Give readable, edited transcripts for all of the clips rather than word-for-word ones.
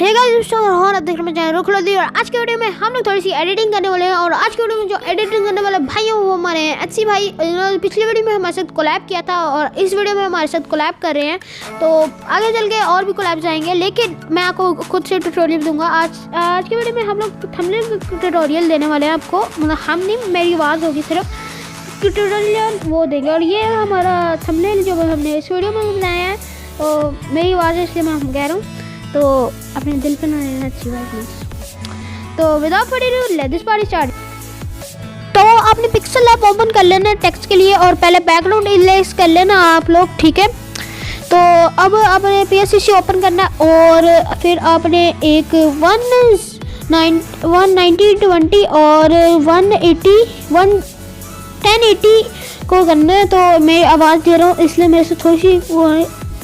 Hey guys और आप देख रहे हैं चैनल रुख लो दी। और आज के वीडियो में हम लोग थोड़ी सी एडिटिंग करने वाले हैं। और आज के वीडियो में जो एडिटिंग करने वाले भाई हैं वो हमारे हैं एचसी भाई। इन्होंने पिछले वीडियो में हमारे साथ कोलैब किया था और इस वीडियो में हमारे साथ कोलैब कर रहे हैं। तो आगे चल के और भी कोलैब्स आएंगे, लेकिन मैं आपको खुद से ट्यूटोरियल दूंगा। आज के वीडियो में हम लोग थंबनेल ट्यूटोरियल देने वाले हैं आपको, मतलब हम नहीं, मेरी आवाज़ होगी सिर्फ, ट्यूटोरियल वो देंगे। और ये हमारा थंबनेल जो हमने इस वीडियो में बनाया है तो मेरी आवाज़ है, इसलिए मैं कह रहा हूँ, तो अपने दिल पे ना लेना अच्छी बात प्लीज। तो without further let this party start. तो आपने पिक्सल ऐप ओपन कर लेना टेक्स्ट के लिए और पहले बैकग्राउंड इरेज कर लेना आप लोग, ठीक है। तो अब आपने PSCC ओपन करना और फिर आपने एक 190/20 और 1080 को करना है। तो मैं आवाज़ दे रहा हूँ इसलिए मेरे से थोड़ी सी वो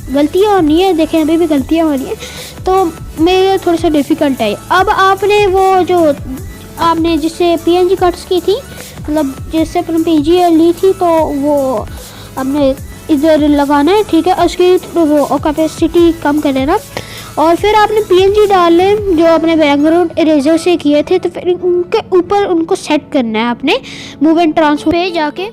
गलतियाँ होनी है, देखें अभी भी गलतियाँ हो रही हैं, तो मेरे थोड़ा सा डिफ़िकल्ट है। अब आपने वो जो आपने जिससे PNG कट्स की थी, मतलब जिससे अपने PNG ली थी, तो वो आपने इधर लगाना है, ठीक है। उसकी वो कैपेसिटी कम कर लेना और फिर आपने PNG डालने जो अपने बैकग्राउंड इरेजर से किए थे, तो फिर उनके ऊपर उनको सेट करना है आपने मूव एंड ट्रांसफर पे जाके।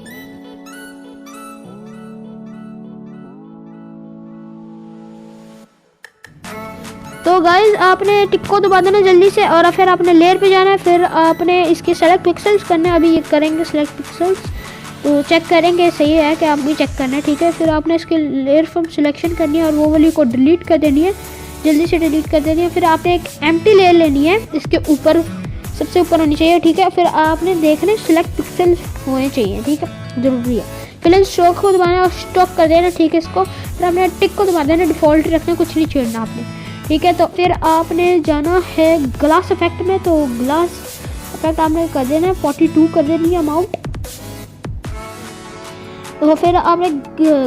तो गाइज आपने टिक को दबा देना जल्दी से और फिर आपने लेयर पे जाना है। फिर आपने इसके सेलेक्ट पिक्सल्स करने, अभी ये करेंगे सेलेक्ट पिक्सल्स, तो चेक करेंगे सही है कि आप भी चेक करना है, ठीक है। फिर आपने इसके लेयर फ्रॉम सिलेक्शन करनी है और वो वाली को डिलीट कर देनी है, जल्दी से डिलीट कर देनी है। फिर आपने एक एम्प्टी लेयर लेनी है, इसके ऊपर सबसे ऊपर होनी चाहिए, ठीक है। फिर आपने देखना सेलेक्ट पिक्सल होने चाहिए, ठीक है, ज़रूरी है। फिर स्ट्रोक को दबाना और स्टॉप कर देना, ठीक है। इसको फिर आपने टिक को दबा देना, डिफ़ॉल्ट रखना, कुछ नहीं छेड़ना आपने, ठीक है। तो फिर आपने जाना है ग्लास इफेक्ट में, तो ग्लास इफेक्ट आपने कर देना है 42 कर देनी है अमाउंट। तो फिर आपने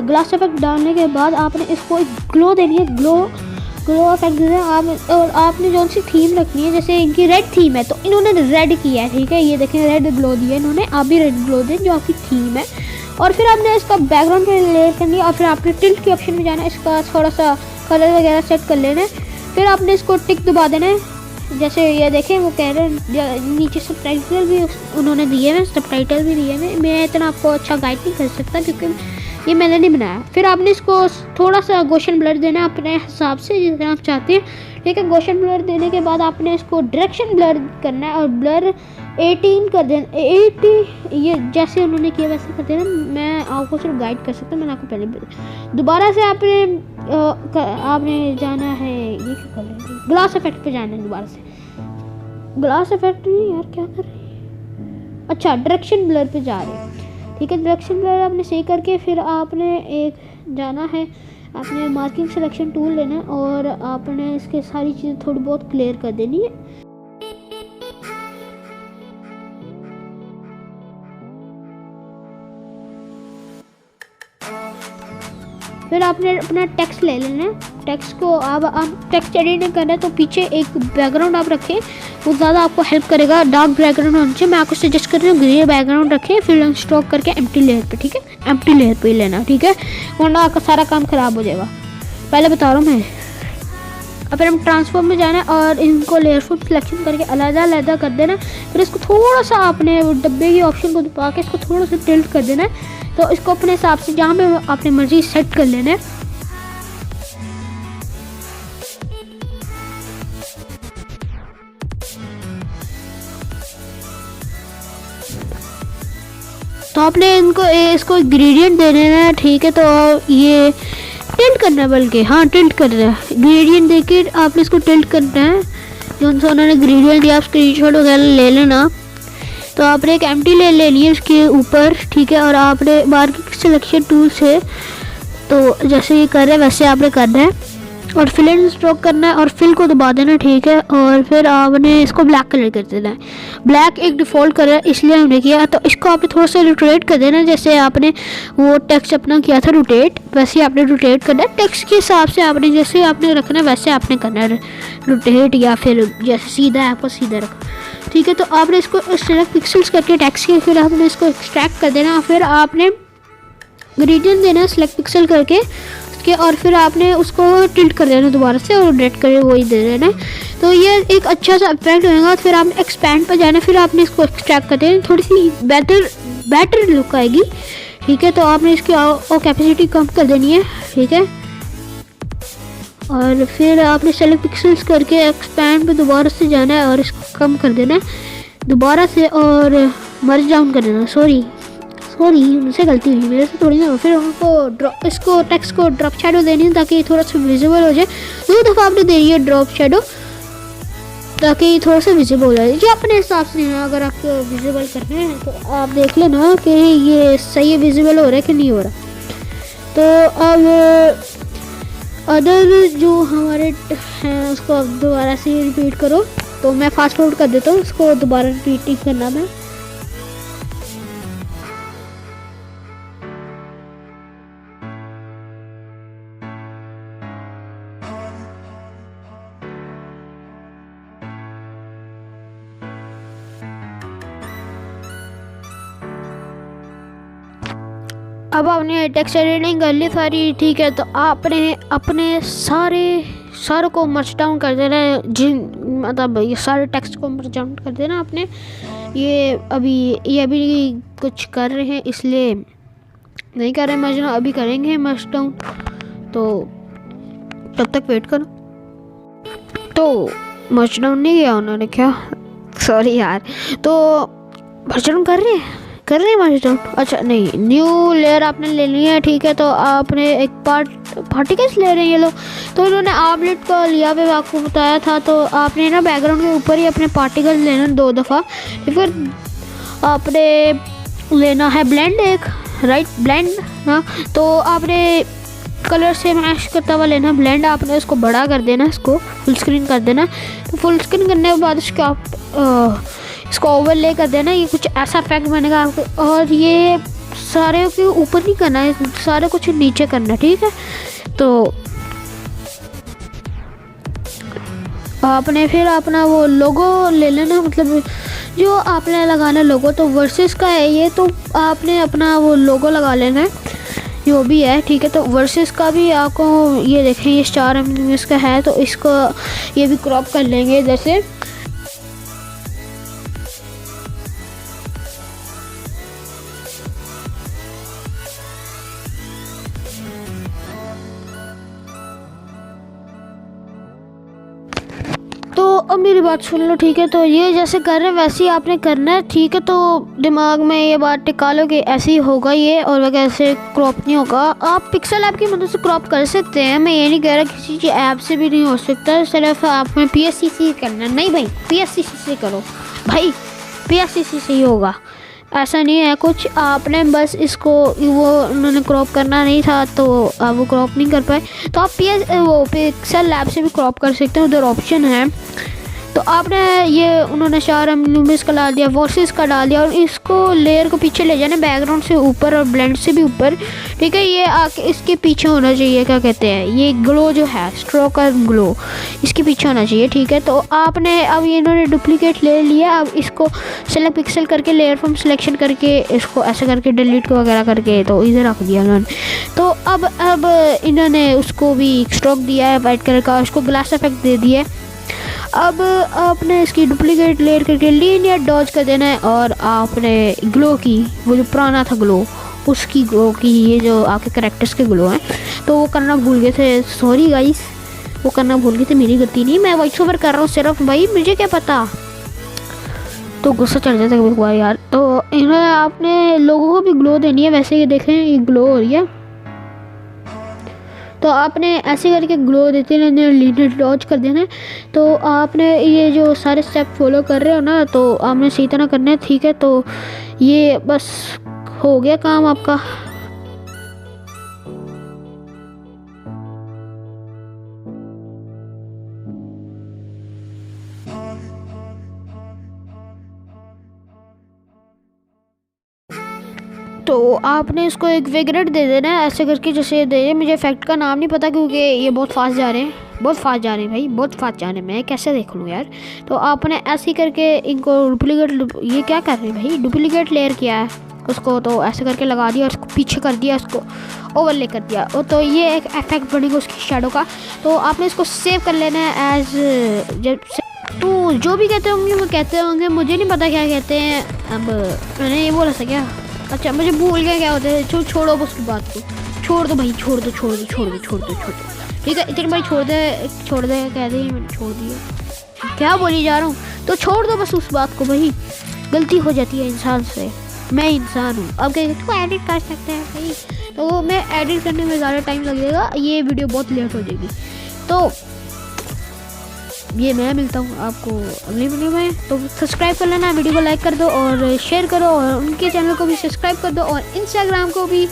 ग्लास इफेक्ट डालने के बाद आपने इसको एक ग्लो देनी है, ग्लो इफेक्ट देना है आप। और आपने जो सी थीम रखनी है, जैसे इनकी रेड थीम है तो इन्होंने रेड किया है, ठीक है। ये देखें रेड ग्लो दिया इन्होंने, आप भी रेड ग्लो दें जो आपकी थीम है। और फिर आपने इसका बैकग्राउंड पे लेयर करनी है और फिर आपने टिल्ट के ऑप्शन में जाना है, इसका थोड़ा सा कलर वगैरह सेट कर लेना है। फिर आपने इसको टिक दबा देना है, जैसे ये देखें वो कह रहे हैं नीचे सबटाइटल भी उन्होंने दिए हैं, सबटाइटल भी दिए हैं। मैं इतना आपको अच्छा गाइड नहीं कर सकता क्योंकि ये मैंने नहीं बनाया। फिर आपने इसको थोड़ा सा गोशन ब्लर देना है अपने हिसाब से जितना आप चाहते हैं, ठीक है। गोशन ब्लर देने के बाद आपने इसको डायरेक्शन ब्लर करना है और ब्लर 18 कर देना, 80 ये जैसे उन्होंने किया वैसे कर देना। मैं आपको सिर्फ गाइड कर सकता हूँ, मैंने आपको पहले दोबारा से आपने जाना है, ये क्या कर रहे हैं, ग्लास इफेक्ट पे जाना है दोबारा से। ग्लास इफेक्ट नहीं यार, क्या कर रहे हैं, अच्छा डायरेक्शन ब्लर पे जा रहे हैं, ठीक है। डायरेक्शन ब्लर आपने सही करके फिर आपने एक जाना है, आपने मार्किंग सिलेक्शन टूल लेना है और आपने इसके सारी चीज़ें थोड़ी बहुत क्लियर कर देनी है। फिर आपने अपना टेक्स्ट ले लेना है, टेक्स्ट को आप टेक्स्ट एडिटिंग करना है तो पीछे एक बैकग्राउंड आप रखें, वो ज़्यादा आपको हेल्प करेगा। डार्क बैकग्राउंड होना चाहिए, मैं आपको सजेस्ट कर रही हूँ ग्रे बैकग्राउंड रखें। फिर स्ट्रोक करके एम्प्टी लेयर पे, ठीक है, एम्प्टी लेयर पे ही लेना, ठीक है, वरना आपका सारा काम ख़राब हो जाएगा, पहले बता रहा हूँ मैं। और फिर हम ट्रांसफॉर्म में जाना है और इनको लेयर फॉर्म सिलेक्शन करके अलग कर देना। फिर इसको थोड़ा सा आपने डब्बे की ऑप्शन को दबा के इसको थोड़ा सा टिल्ट कर देना है, तो इसको अपने हिसाब से जहाँ पे आपने मर्जी सेट कर लेना है। तो आपने इसको ग्रेडियंट दे देना है, ठीक है। तो ये टिल्ट करना है, बल्कि हाँ टिल्ट करना है, ग्रेडियंट देके आपने इसको टिल्ट करना है। जो उन्होंने ग्रेडियंट दिया आप स्क्रीनशॉट वगैरह ले लेना। तो आपने एक एम्प्टी ले लेनी है इसके ऊपर, ठीक है। और आपने मार्किंग सिलेक्शन टूल से, तो जैसे ये कर रहे हैं वैसे आपने करना है और फिल एंड स्ट्रोक करना है और फिल को दबा देना, ठीक है। और फिर आपने इसको ब्लैक कलर कर देना है, ब्लैक एक डिफ़ॉल्ट कलर इसलिए हमने किया। तो इसको आपने थोड़ा सा रोटेट कर देना, जैसे आपने वो टेक्स्ट अपना किया था रोटेट, वैसे आपने रोटेट करना है। टेक्स्ट के हिसाब से आपने जैसे आपने रखना है वैसे आपने करना है रोटेट, या फिर जैसे सीधा है आपको सीधा रखना, ठीक है। तो आपने इसको सेलेक्ट पिक्सल्स करके टेक्स्ट के फिर आपने इसको एक्सट्रैक्ट कर देना। फिर आपने ग्रेडियंट देना सेलेक्ट पिक्सल करके, के और फिर आपने उसको टिल्ट कर देना दोबारा से और रेड कलर वही दे देना। तो ये एक अच्छा सा इफेक्ट होगा। फिर आपने एक्सपैंड पर जाना, फिर आपने इसको एक्सट्रैक्ट कर देना, थोड़ी सी बेटर लुक आएगी, ठीक है। तो आपने इसकी कैपेसिटी कम कर देनी है, ठीक है। और फिर आपने सेलेक्ट पिक्सल्स करके एक्सपैंड पे दोबारा से जाना है और इसको कम कर देना है दोबारा से और मर्ज डाउन कर देना। सॉरी मुझसे गलती हुई, मेरे से थोड़ी ना। फिर हमको इसको टेक्स्ट को ड्रॉप शैडो देनी है ताकि थोड़ा सा विजिबल हो जाए। 2 दफ़ा आपने देनी है ड्रॉप शैडो ताकि थोड़ा सा विजिबल हो जाए, जो अपने हिसाब से है। अगर आपको विजिबल करना है तो आप देख लेना कि ये सही है, विजिबल हो रहा है कि नहीं हो रहा। तो अब अदर जो हमारे हैं उसको अब दोबारा से रिपीट करो। तो मैं फास्ट फॉरवर्ड कर देता हूँ, उसको दोबारा रिपीट नहीं करना मैं। अब आपने टेक्स्ट एडिटिंग कर ली सारी, ठीक है। तो आपने अपने सारे को मर्ज डाउन कर देना है, मतलब ये सारे टेक्स्ट को मर्ज डाउन कर देना आपने। ये अभी कुछ कर रहे हैं इसलिए नहीं कर रहे मर्ज डाउन, अभी करेंगे मर्ज डाउन, तो तब तक वेट करो। तो मर्ज डाउन नहीं किया उन्होंने क्या, सॉरी यार। तो मर्ज डाउन कर रहे हैं मर्ज डाउन। अच्छा नहीं, न्यू लेयर आपने ले ली है, ठीक है। तो आपने एक पार्टिकल्स ले रहे हैं ये लोग। तो इन्होंने आर्मलेट का लिया हुआ आपको बताया था। तो आपने ना बैकग्राउंड के ऊपर ही अपने पार्टिकल्स लेना 2 दफ़ा। फिर आपने लेना है ब्लेंड, एक राइट ब्लेंड ना। तो आपने कलर से मैश करता हुआ लेना ब्लेंड, आपने उसको बड़ा कर देना, इसको फुल स्क्रीन कर देना। तो फुल स्क्रीन करने के बाद उसको आप इसको ओवरले कर देना। ये कुछ ऐसा इफेक्ट बनेगा आपको। और ये सारे के ऊपर नहीं करना है, सारे कुछ नीचे करना है, ठीक है। तो आपने फिर अपना वो लोगो ले लेना, मतलब जो आपने लगाना लोगो। तो वर्सेस का है ये, तो आपने अपना वो लोगो लगा लेना है जो भी है, ठीक है। तो वर्सेस का भी आपको ये देखें, ये स्टार एनिमेस का है, तो इसको ये भी क्रॉप कर लेंगे जैसे। तो अब मेरी बात सुन लो, ठीक है। तो ये जैसे कर रहे हैं वैसे ही आपने करना है, ठीक है। तो दिमाग में ये बात टिका लो कि ऐसे ही होगा ये, और वगैरह से क्रॉप नहीं होगा। आप पिक्सल ऐप की मदद से क्रॉप कर सकते हैं, मैं ये नहीं कह रहा किसी चीज़ ऐप से भी नहीं हो सकता। सिर्फ आप में PSCC करना, नहीं भाई PSCC से करो भाई, PSCC से ही होगा, ऐसा नहीं है कुछ। आपने बस इसको वो उन्होंने क्रॉप करना नहीं था तो आप वो क्रॉप नहीं कर पाए। तो आप वो पिक्सल लैब से भी क्रॉप कर सकते हैं, उधर ऑप्शन है। तो आपने ये उन्होंने शार लूमिस का डाल दिया, वॉइसेस का डाल दिया, और इसको लेयर को पीछे ले जाना, बैकग्राउंड से ऊपर और ब्लेंड से भी ऊपर, ठीक है। ये आके इसके पीछे होना चाहिए, क्या कहते हैं, ये ग्लो जो है, स्ट्रोक और ग्लो, इसके पीछे होना चाहिए, ठीक है। तो आपने अब ये इन्होंने डुप्लीकेट ले लिया, अब इसको सेलेक्ट पिक्सल करके लेयर फ्रॉम सिलेक्शन करके इसको ऐसे करके डिलीट वगैरह करके तो इधर रख दिया उन्होंने। तो अब इन्होंने उसको भी स्ट्रोक दिया है वाइट कलर का, उसको ग्लास इफेक्ट दे दिया है। अब आपने इसकी डुप्लीकेट लेयर करके लीनियर डॉज कर देना है, और आपने ग्लो की वो जो पुराना था ग्लो, उसकी ग्लो की ये जो आपके कैरेक्टर्स के ग्लो हैं तो वो करना भूल गए थे, सॉरी गाइस, वो करना भूल गए थे, मेरी गलती नहीं, मैं वॉइस ओवर कर रहा हूँ सिर्फ भाई, मुझे क्या पता, तो गुस्सा चढ़ जाता है कभी यार। तो इन्होंने आपने लोगों को भी ग्लो देनी है, वैसे ये देखें ये ग्लो हो रही है, तो आपने ऐसे करके ग्लो देते रहना, लीनियर डॉज कर देना है। तो आपने ये जो सारे स्टेप फॉलो कर रहे हो ना, तो आपने सही तरह करना है, ठीक है। तो ये बस हो गया काम आपका। तो आपने इसको एक विग्रेड दे देना है ऐसे करके, जैसे दे, मुझे इफेक्ट का नाम नहीं पता क्योंकि ये बहुत फास्ट जा रहे हैं, बहुत फास्ट जा रहे हैं भाई, बहुत फास्ट जा रहे हैं, मैं कैसे देख लूँ यार। तो आपने ऐसे ही करके इनको डुप्लीकेट, ये क्या कर रहे हैं भाई, डुप्लीकेट लेयर किया है, उसको तो ऐसे करके लगा दिया, उसको पीछे कर दिया, उसको ओवरले कर दिया। तो ये एक इफेक्ट बनेगा उसकी शैडो का। तो आपने इसको सेव कर लेना है एज जब तो जो भी कहते होंगे वो कहते होंगे, मुझे नहीं पता क्या कहते हैं। अब मैंने ये बोला था क्या, अच्छा मुझे भूल गया क्या होता है। छोड़ो बस उस बात को, छोड़ दो भाई, छोड़ दो ठीक है। इतनी बारी छोड़ दे कह दी, मैंने छोड़ दिया, क्या बोली जा रहा हूँ। तो छोड़ दो बस उस बात को भाई, गलती हो जाती है इंसान से, मैं इंसान हूँ। अब कहेंगे तो एडिट कर सकते हैं भाई, तो मैं एडिट करने में ज़्यादा टाइम लगेगा, ये वीडियो बहुत लेट हो जाएगी। तो ये मैं मिलता हूँ आपको अगली वीडियो में। तो सब्सक्राइब कर लेना, वीडियो को लाइक कर दो और शेयर करो, और उनके चैनल को भी सब्सक्राइब कर दो, और इंस्टाग्राम को भी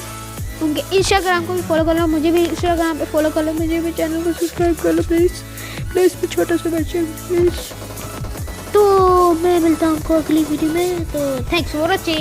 फॉलो कर लो, मुझे भी इंस्टाग्राम पे फॉलो कर लो, मुझे भी चैनल को सब्सक्राइब कर लो प्लीज़ छोटा सा बच्चा प्लीज़। तो मैं मिलता हूँ आपको अगली वीडियो में। तो थैंक्स फॉर वॉचिंग।